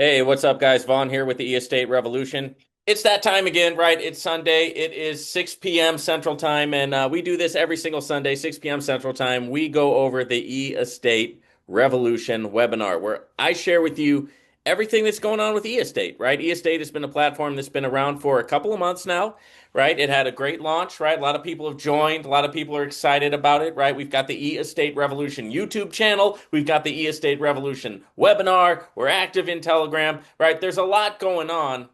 Hey, what's up, guys? Vaughan here with the E-Estate Revolution. It's that time again, right? It's Sunday. It is 6 p.m. Central Time, and we do this every single Sunday, 6 p.m. Central Time. We go over the E-Estate Revolution webinar, where I share with you everything that's going on with E-Estate, right? E-Estate has been a platform that's been around for a couple of months now, right? It had a great launch, right? A lot of people have joined. A lot of people are excited about it, right? We've got the E-Estate Revolution YouTube channel. We've got the E-Estate Revolution webinar. We're active in Telegram, right? There's a lot going on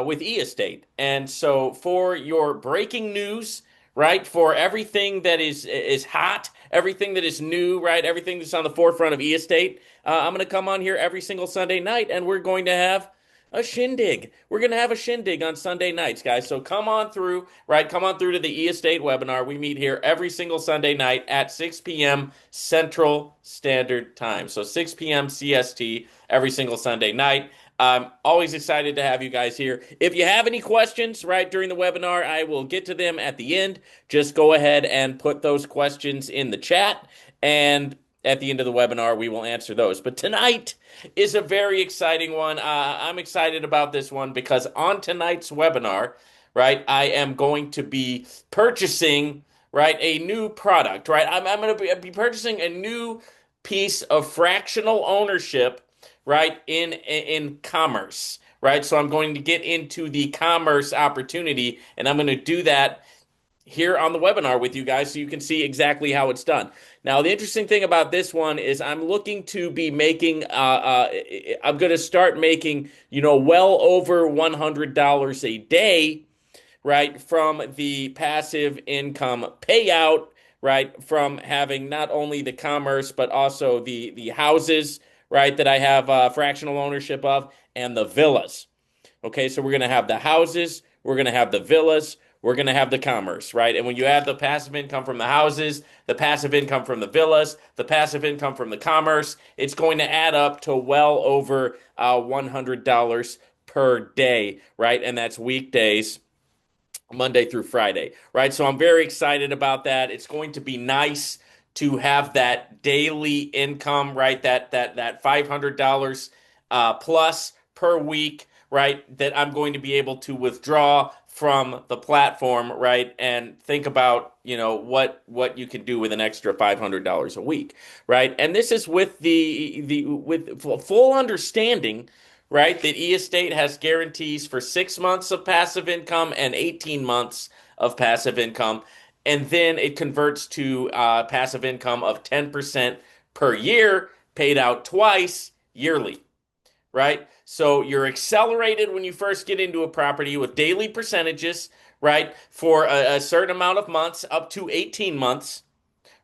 with E-Estate. And so for your breaking news, right? For everything that is hot, everything that is new, right? Everything that's on the forefront of E-Estate, I'm going to come on here every single Sunday night, and we're going to have a shindig. We're going to have a shindig on Sunday nights, guys. So come on through, right? Come on through to the E-Estate webinar. We meet here every single Sunday night at 6 p.m. Central Standard Time. So 6 p.m. CST every single Sunday night. I'm always excited to have you guys here. If you have any questions, right, during the webinar, I will get to them at the end. Just go ahead and put those questions in the chat, and at the end of the webinar, we will answer those. But tonight is a very exciting one. I'm excited about this one because on tonight's webinar, right, I am going to be purchasing, right, a new product, right? I'm going to be purchasing a new piece of fractional ownership, right, in commerce, right? So I'm going to get into the commerce opportunity, and I'm going to do that here on the webinar with you guys so you can see exactly how it's done. Now, the interesting thing about this one is I'm looking to be making, I'm going to start making, well over $100 a day, right, from the passive income payout, right, from having not only the commerce, but also the houses, right, that I have fractional ownership of, and the villas. Okay, so we're going to have the houses, we're going to have the villas, we're going to have the commerce, right? And when you add the passive income from the houses, the passive income from the villas, the passive income from the commerce, it's going to add up to well over $100 per day, right? And that's weekdays, Monday through Friday, right? So I'm very excited about that. It's going to be nice to have that daily income, right? That $500 plus per week, right? That I'm going to be able to withdraw from the platform, right? And think about, what you can do with an extra $500 a week, right? And this is with with full understanding, right, that E-Estate has guarantees for 6 months of passive income and 18 months of passive income. And then it converts to passive income of 10% per year, paid out twice yearly, right? So you're accelerated when you first get into a property with daily percentages, right, for a certain amount of months, up to 18 months,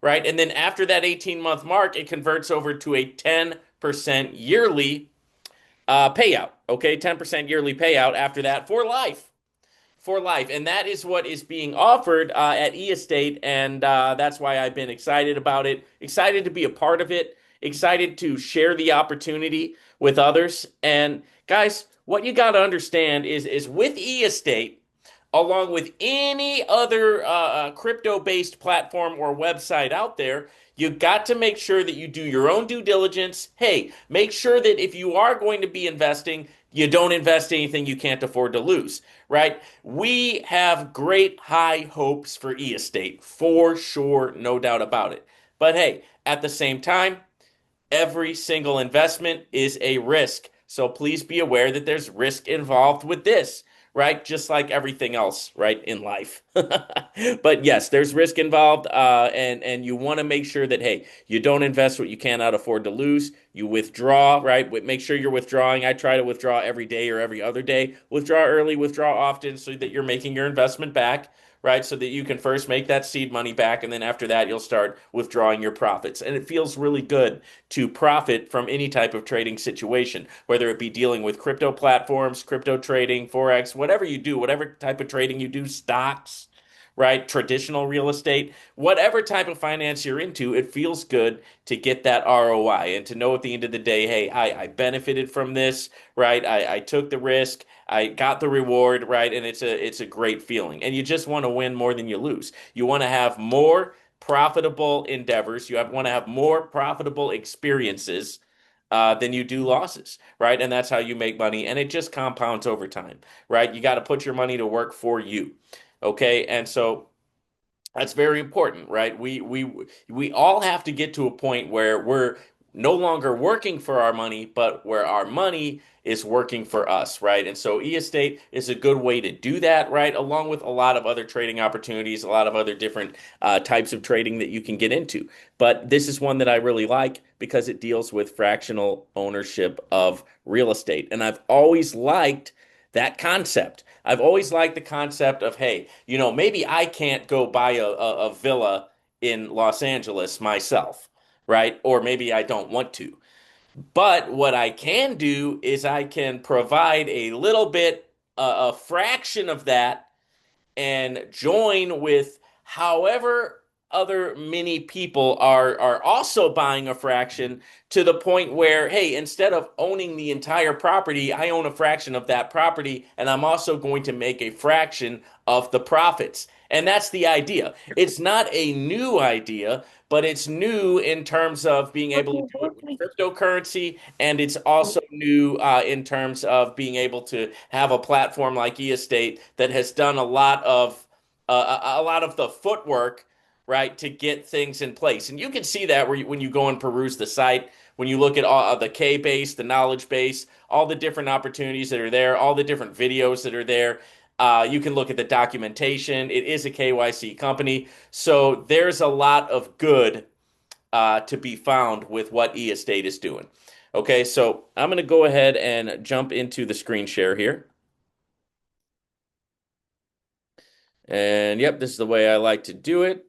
right? And then after that 18-month mark, it converts over to a 10% yearly payout. Okay, 10% yearly payout after that for life. For life. And that is what is being offered at E-Estate. And that's why I've been excited about it, excited to be a part of it, excited to share the opportunity with others. And guys, what you got to understand is with E-Estate, along with any other crypto-based platform or website out there, you got to make sure that you do your own due diligence. Hey, make sure that if you are going to be investing, you don't invest anything you can't afford to lose, right? We have great high hopes for E-Estate, for sure, no doubt about it. But hey, at the same time, every single investment is a risk. So please be aware that there's risk involved with this, right? Just like everything else, right, in life. But yes, there's risk involved, and you want to make sure that, hey, you don't invest what you cannot afford to lose. You withdraw, right? Make sure you're withdrawing. I try to withdraw every day or every other day. Withdraw early, withdraw often, so that you're making your investment back, right? So that you can first make that seed money back, and then after that, you'll start withdrawing your profits. And it feels really good to profit from any type of trading situation, whether it be dealing with crypto platforms, crypto trading, Forex, whatever you do, whatever type of trading you do, stocks, right? Traditional real estate, whatever type of finance you're into, it feels good to get that ROI and to know at the end of the day, hey, I benefited from this, right? I took the risk. I got the reward, right? And it's a great feeling. And you just want to win more than you lose. You want to have more profitable endeavors. Want to have more profitable experiences then you do losses, right? And that's how you make money, and it just compounds over time, right? You got to put your money to work for you, okay? And so that's very important, right? We all have to get to a point where we're no longer working for our money, but where our money is working for us, right? And so e-estate is a good way to do that, right? Along with a lot of other trading opportunities, a lot of other different types of trading that you can get into. But this is one that I really like because it deals with fractional ownership of real estate. And I've always liked that concept. I've always liked the concept of, hey, maybe I can't go buy a villa in Los Angeles myself, right? Or maybe I don't want to. But what I can do is I can provide a little bit, a fraction of that and join with however other many people are also buying a fraction to the point where, hey, instead of owning the entire property, I own a fraction of that property, and I'm also going to make a fraction of the profits. And that's the idea. It's not a new idea, but it's new in terms of being able to do it with cryptocurrency, and it's also new in terms of being able to have a platform like eEstate that has done a lot of the footwork, right, to get things in place. And you can see that when you go and peruse the site, when you look at all the K base, the knowledge base, all the different opportunities that are there, all the different videos that are there. You can look at the documentation. It is a KYC company. So there's a lot of good to be found with what eEstate is doing. Okay, so I'm going to go ahead and jump into the screen share here. And yep, this is the way I like to do it.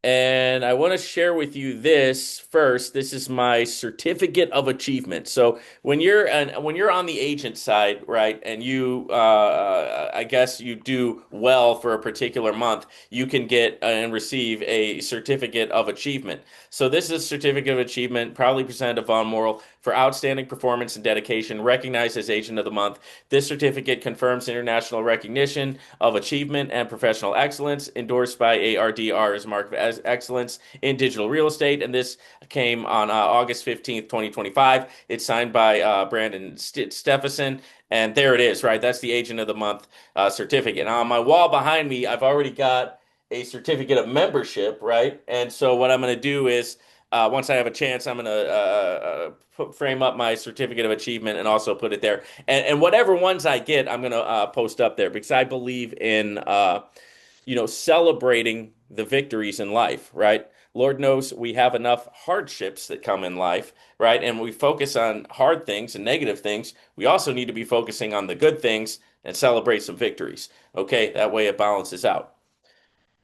And I want to share with you this first. This is my certificate of achievement. So when you're on the agent side, right, and I guess you do well for a particular month, you can get and receive a certificate of achievement. So this is a certificate of achievement, proudly presented to Vaughan Moral for outstanding performance and dedication, recognized as Agent of the Month. This certificate confirms international recognition of achievement and professional excellence, endorsed by ARDR as mark of excellence in digital real estate. And this came on August 15th, 2025. It's signed by Brandon Stephenson. And there it is, right? That's the Agent of the Month certificate. Now, on my wall behind me, I've already got a certificate of membership, right? And so what I'm going to do is once I have a chance, I'm going to frame up my certificate of achievement and also put it there. And whatever ones I get, I'm going to post up there because I believe in, celebrating the victories in life, right? Lord knows we have enough hardships that come in life, right? And we focus on hard things and negative things. We also need to be focusing on the good things and celebrate some victories. Okay, that way it balances out.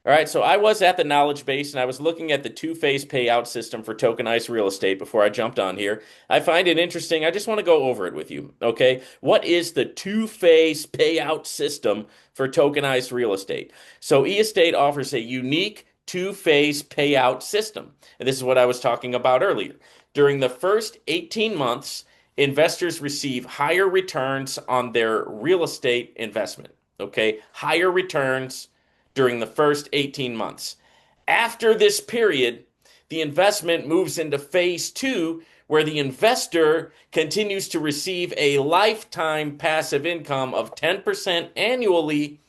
All right, so I was at the knowledge base and I was looking at the two-phase payout system for tokenized real estate before I jumped on here. I find it interesting. I just want to go over it with you. Okay, what is the two-phase payout system for tokenized real estate? So eEstate offers a unique two-phase payout system. And this is what I was talking about earlier. During the first 18 months, investors receive higher returns on their real estate investment. Okay, higher returns during the first 18 months. After this period, the investment moves into phase two, where the investor continues to receive a lifetime passive income of 10% annually,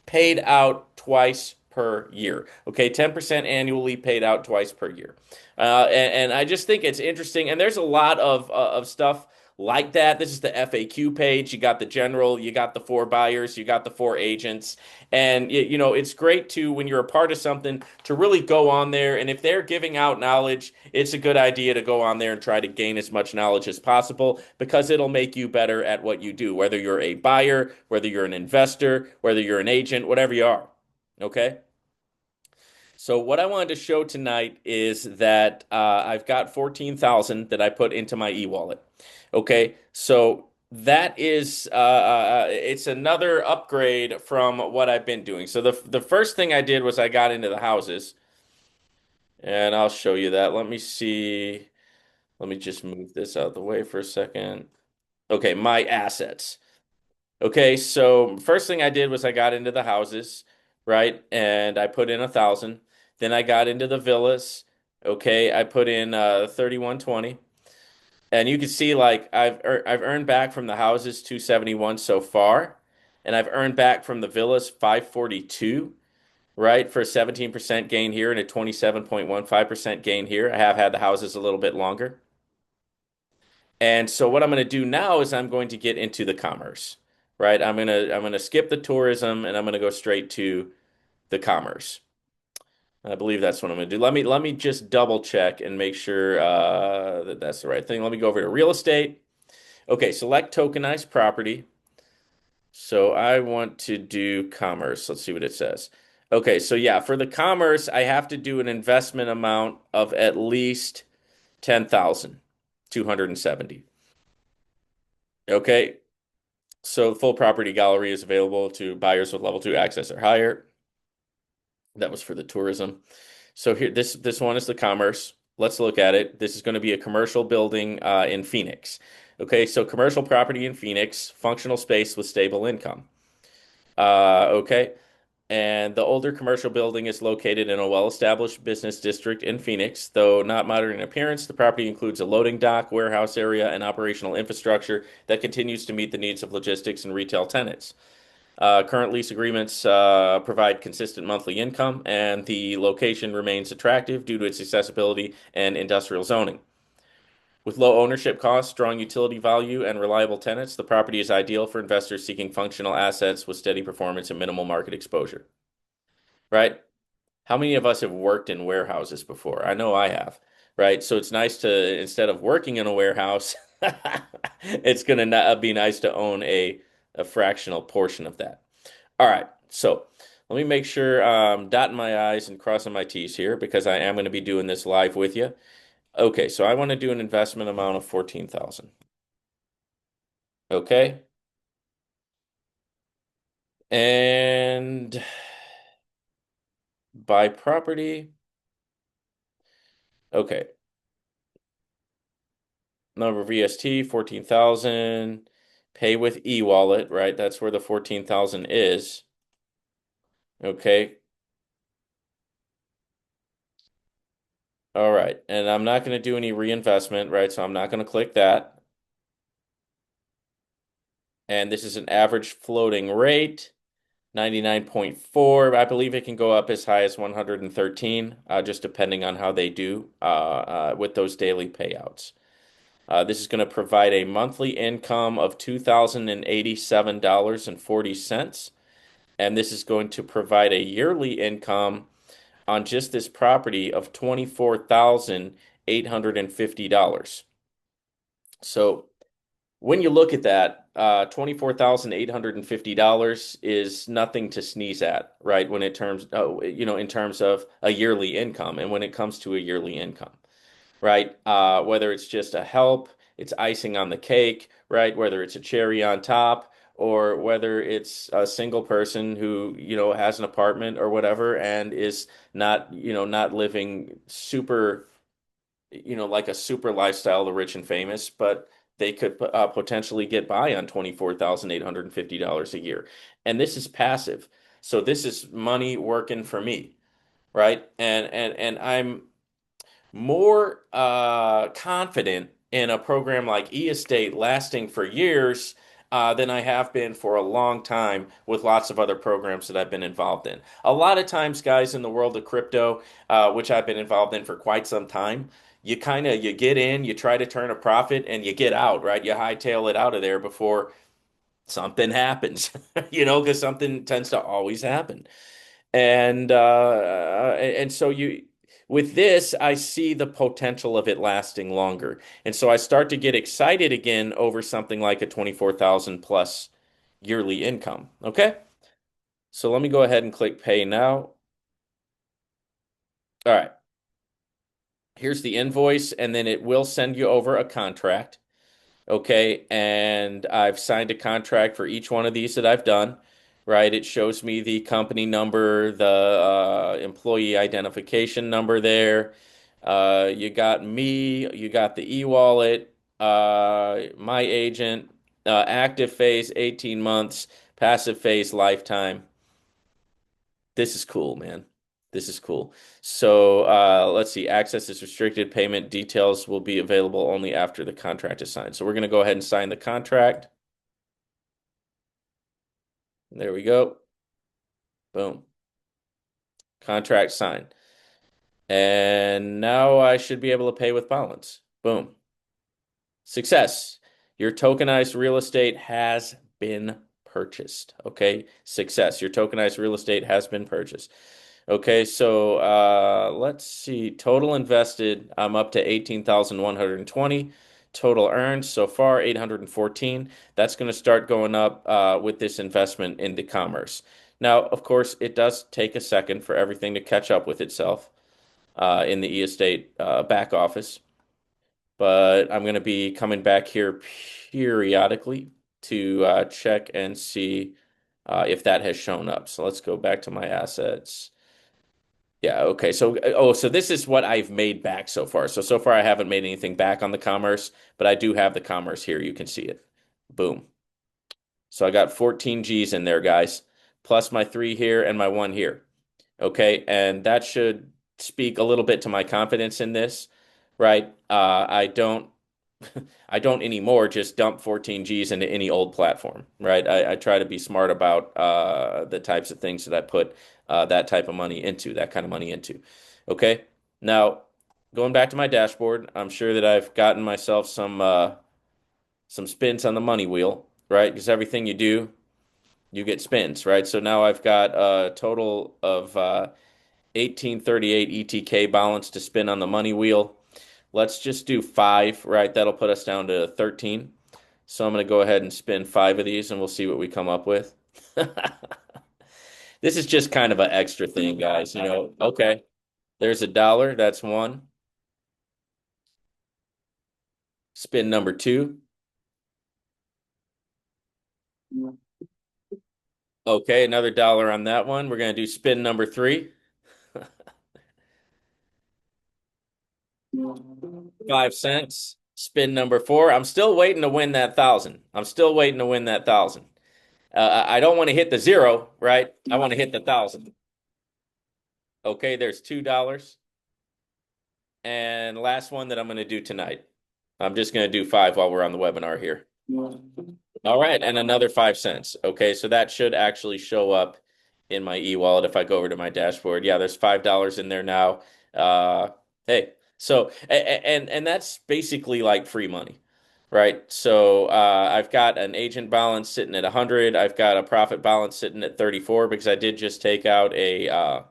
paid out twice per year. Okay, 10% annually, paid out twice per year. And I just think it's interesting. And there's a lot of stuff like that. This is the FAQ page. You got the general, you got the four buyers, you got the four agents. And, it's great to, when you're a part of something, to really go on there. And if they're giving out knowledge, it's a good idea to go on there and try to gain as much knowledge as possible because it'll make you better at what you do, whether you're a buyer, whether you're an investor, whether you're an agent, whatever you are. Okay? So what I wanted to show tonight is that I've got 14,000 that I put into my e-wallet. Okay, so that is it's another upgrade from what I've been doing. So the first thing I did was I got into the houses, and I'll show you that. Let me see. Let me just move this out of the way for a second. Okay, my assets. Okay, so first thing I did was I got into the houses, right? And I put in 1,000. Then I got into the villas. Okay, I put in 3,120. And you can see like I've earned back from the houses 271 so far, and I've earned back from the villas 542, right? For a 17% gain here and a 27.15% gain here. I have had the houses a little bit longer. And so what I'm going to do now is I'm going to get into the commerce, right? I'm going to skip the tourism and I'm going to go straight to the commerce. I believe that's what I'm going to do. Let me just double check and make sure that that's the right thing. Let me go over to real estate. Okay, select tokenized property. So I want to do commerce. Let's see what it says. Okay, so yeah, for the commerce, I have to do an investment amount of at least 10,270. Okay, so the full property gallery is available to buyers with level two access or higher. That was for the tourism. So here, this one is the commerce. Let's look at it. This is going to be a commercial building in Phoenix. Okay, so commercial property in Phoenix, functional space with stable income. Okay, and the older commercial building is located in a well-established business district in Phoenix. Though not modern in appearance, the property includes a loading dock, warehouse area, and operational infrastructure that continues to meet the needs of logistics and retail tenants. Current lease agreements provide consistent monthly income, and the location remains attractive due to its accessibility and industrial zoning. With low ownership costs, strong utility value, and reliable tenants, the property is ideal for investors seeking functional assets with steady performance and minimal market exposure. Right? How many of us have worked in warehouses before? I know I have. Right? So it's nice to, instead of working in a warehouse, it's going to be nice to own a fractional portion of that. All right, so let me make sure I'm dotting my I's and crossing my T's here because I am going to be doing this live with you. Okay, so I want to do an investment amount of 14,000. Okay, and buy property. Okay, number VST 14,000. Pay with e-wallet, right? That's where the 14,000 is. Okay, all right, and I'm not going to do any reinvestment, right? So I'm not going to click that. And this is an average floating rate. 99.4. I believe it can go up as high as 113, just depending on how they do with those daily payouts. This is going to provide a monthly income of $2,087.40. And this is going to provide a yearly income on just this property of $24,850. So when you look at that, $24,850 is nothing to sneeze at, right? When it terms, in terms of a yearly income, and when it comes to a yearly income, right? Whether it's just a help, it's icing on the cake, right? Whether it's a cherry on top, or whether it's a single person who, has an apartment or whatever and is not living super like a super lifestyle, the rich and famous, but they could potentially get by on $24,850 a year. And this is passive. So this is money working for me, right? And I'm more confident in a program like e-estate lasting for years than I have been for a long time with lots of other programs that I've been involved in. A lot of times, guys, in the world of crypto, which I've been involved in for quite some time, you get in, you try to turn a profit, and you get out, right? You hightail it out of there before something happens, because something tends to always happen. And so you with this, I see the potential of it lasting longer. And so I start to get excited again over something like a 24,000 plus yearly income. Okay? So let me go ahead and click pay now. All right. Here's the invoice, and then it will send you over a contract. Okay, and I've signed a contract for each one of these that I've done, right? It shows me the company number, the employee identification number there. You got me, you got the e-wallet, my agent, active phase 18 months, passive phase lifetime. This is cool, man. This is cool. So let's see. Access is restricted. Payment details will be available only after the contract is signed. So we're going to go ahead and sign the contract. There we go. Boom. Contract signed. And now I should be able to pay with balance. Boom. Success. Your tokenized real estate has been purchased. Okay. Success. Your tokenized real estate has been purchased. Okay, so let's see. Total invested, I'm up to 18,120. Total earned so far, 814. That's going to start going up with this investment into commerce. Now, of course, it does take a second for everything to catch up with itself in the e-estate back office, but I'm going to be coming back here periodically to check and see if that has shown up. So let's go back to my assets. Yeah, okay. So so this is what I've made back so far. So far I haven't made anything back on the commerce, but I do have the commerce here. You can see it. Boom. So I got 14 G's in there, guys, plus my 3 here and my 1 here. Okay, and that should speak a little bit to my confidence in this, right? I don't anymore just dump 14 G's into any old platform, right? I try to be smart about the types of things that I put that type of money into, that kind of money into. Okay, now going back to my dashboard, I'm sure that I've gotten myself some spins on the money wheel, right? Because everything you do, you get spins, right? So now I've got a total of 1838 ETK balance to spin on the money wheel. Let's just do 5, right? That'll put us down to 13. So I'm going to go ahead and spin 5 of these and we'll see what we come up with. This is just kind of an extra thing, guys. Okay, there's $1. That's 1. Spin number 2. Okay, another $1 on that one. We're going to do spin number 3. 5 cents. Spin number 4. I'm still waiting to win that 1,000. I'm still waiting to win that 1,000. I don't want to hit the 0, right? I want to hit the 1,000. Okay, there's $2. And last one that I'm going to do tonight. I'm just going to do 5 while we're on the webinar here. All right, and another 5 cents. Okay, so that should actually show up in my e-wallet if I go over to my dashboard. Yeah, there's $5 in there now. Hey, so and that's basically like free money, right? So I've got an agent balance sitting at 100. I've got a profit balance sitting at 34 because I did just take out a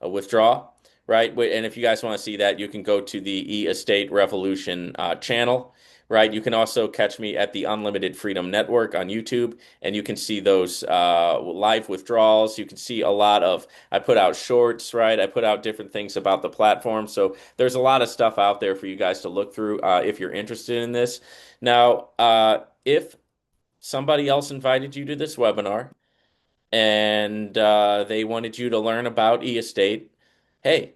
withdrawal, right? And if you guys want to see that, you can go to the E-Estate Revolution channel, right? You can also catch me at the Unlimited Freedom Network on YouTube, and you can see those live withdrawals. You can see a lot of, I put out shorts, right? I put out different things about the platform. So there's a lot of stuff out there for you guys to look through if you're interested in this. Now, if somebody else invited you to this webinar, and they wanted you to learn about e-estate, hey,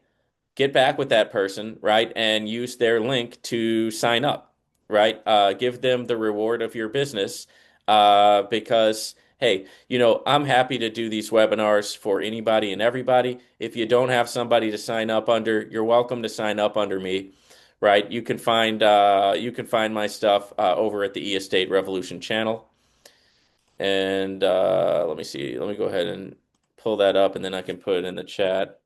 get back with that person, right? And use their link to sign up, right? Give them the reward of your business because, hey, I'm happy to do these webinars for anybody and everybody. If you don't have somebody to sign up under, you're welcome to sign up under me. Right, you can find my stuff over at the E-Estate Revolution channel. And let me see. Let me go ahead and pull that up and then I can put it in the chat.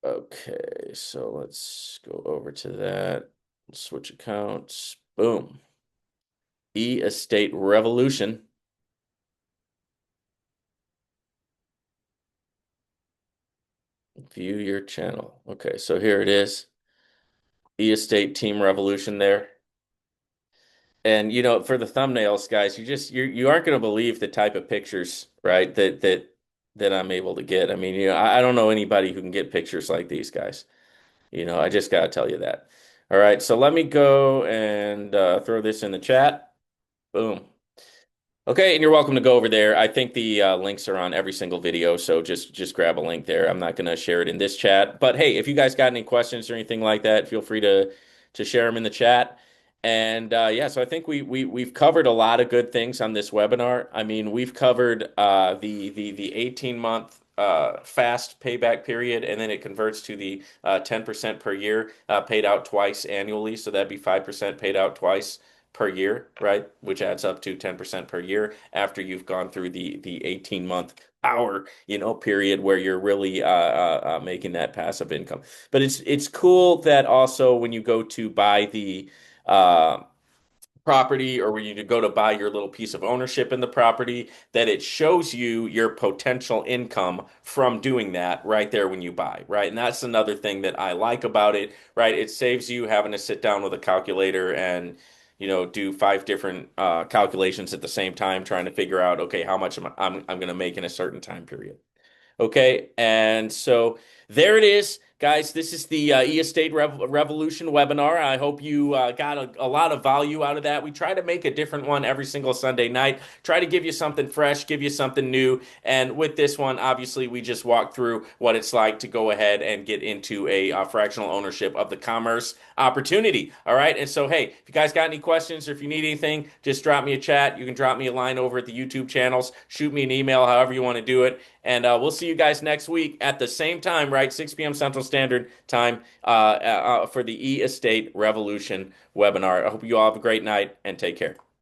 Okay, so let's go over to that. Switch accounts. Boom. E-Estate Revolution. View your channel. Okay, so here it is. E-Estate Team Revolution there. And for the thumbnails, guys, you aren't going to believe the type of pictures, right? That I'm able to get. I mean, I don't know anybody who can get pictures like these guys. I just got to tell you that. All right, so let me go and throw this in the chat. Boom. Okay, and you're welcome to go over there. I think the links are on every single video, so just grab a link there. I'm not going to share it in this chat, but hey, if you guys got any questions or anything like that, feel free to share them in the chat. And yeah, so I think we've covered a lot of good things on this webinar. I mean, we've covered the 18-month fast payback period, and then it converts to the 10% per year paid out twice annually. So that'd be 5% paid out twice per year, right? Which adds up to 10% per year after you've gone through the 18-month hour, period where you're really making that passive income. But it's cool that also when you go to buy the uh, property, or when you go to buy your little piece of ownership in the property, that it shows you your potential income from doing that right there when you buy, right? And that's another thing that I like about it, right? It saves you having to sit down with a calculator and do five different calculations at the same time trying to figure out, okay, how much I'm going to make in a certain time period. Okay, and so there it is, guys. This is the e-estate revolution webinar. I hope you got a lot of value out of that. We try to make a different one every single Sunday night. Try to give you something fresh, give you something new. And with this one, obviously, we just walk through what it's like to go ahead and get into a fractional ownership of the commerce opportunity. All right, and so hey, if you guys got any questions or if you need anything, just drop me a chat. You can drop me a line over at the YouTube channels. Shoot me an email, however you want to do it. And we'll see you guys next week at the same time, right? 6 p.m. Central Standard Time for the E-Estate Revolution webinar. I hope you all have a great night and take care.